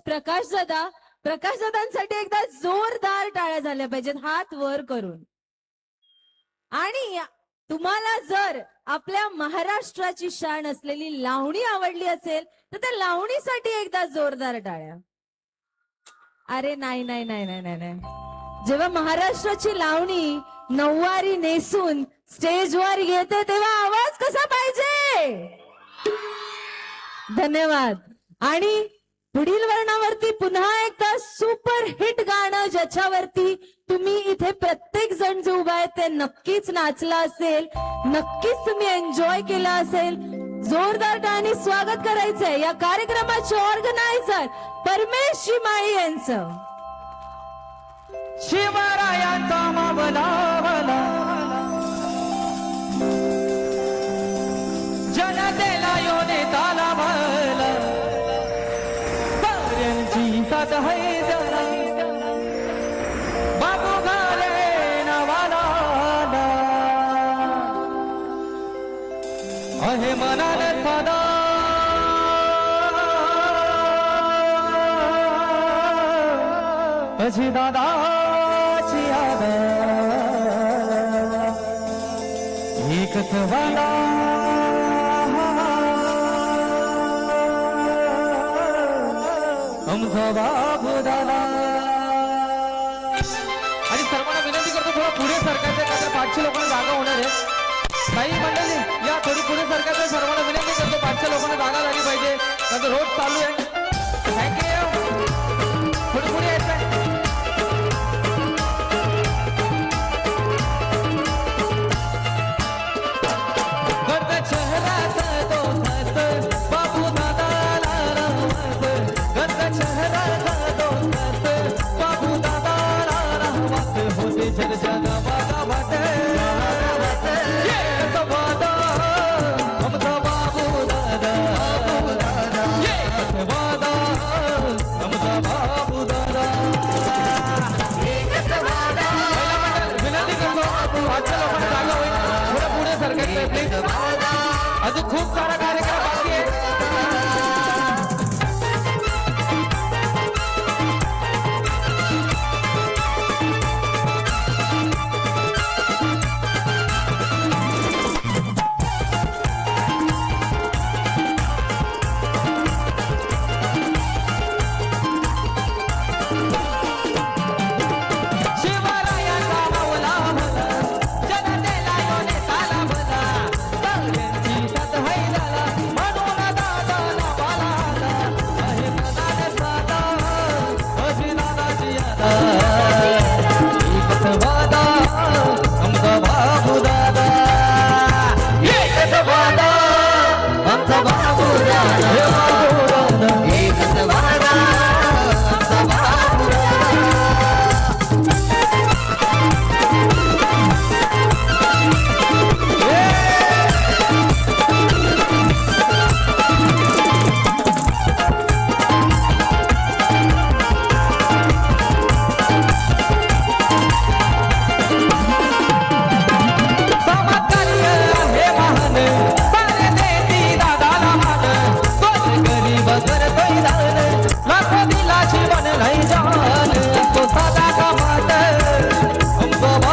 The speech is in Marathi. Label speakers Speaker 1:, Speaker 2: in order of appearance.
Speaker 1: प्रकाश दादांसाठी एकदा जोरदार टाळ्या झाल्या पाहिजेत, हात वर करून. आणि तुम्हाला जर आपल्या महाराष्ट्राची शान असलेली लावणी आवडली असेल तर त्या लावणीसाठी एकदा जोरदार टाळ्या. अरे नाही नाही नाही नाही नाही नाही, जेव्हा महाराष्ट्राची लावणी नऊवारी नेसून स्टेजवर येते तेव्हा आवाज कसा पाहिजे. धन्यवाद. आणि पुढील वर्णावरती पुन्हा एकदा सुपर हिट गाणं ज्याच्यावरती तुम्ही इथे प्रत्येक जण जो उभा आहे ते नक्कीच नाचला असेल, नक्कीच तुम्ही एन्जॉय केला असेल. जोरदार टाळ्यांनी स्वागत करायचंय या कार्यक्रमाचे ऑर्गनायझर परमेश माळी यांचं.
Speaker 2: शिवरायांचा मावला जनतेला योने ताला भला पर्यांची साथ है जरा बाबू घाले नवाला आहे मनाला सदा अजी दादाची याद एकच वाला आमचा बाबू दादा. आणि सर्वांना विनंती करतो थोडा पुढे सरकायचं, का तर 500 लोकांना जागा होणार आहे. काही मंडळी या थोडी पुढे सरकायचं, सर्वांना विनंती करतो 500 लोकांना जागा झाली पाहिजे, का तर रोड चालू आहे. थँक्यू. थोडी पुढे यायचं. अजून खूप सारा कार्यक्रम बाकी आहे. आमचा बाबू दादा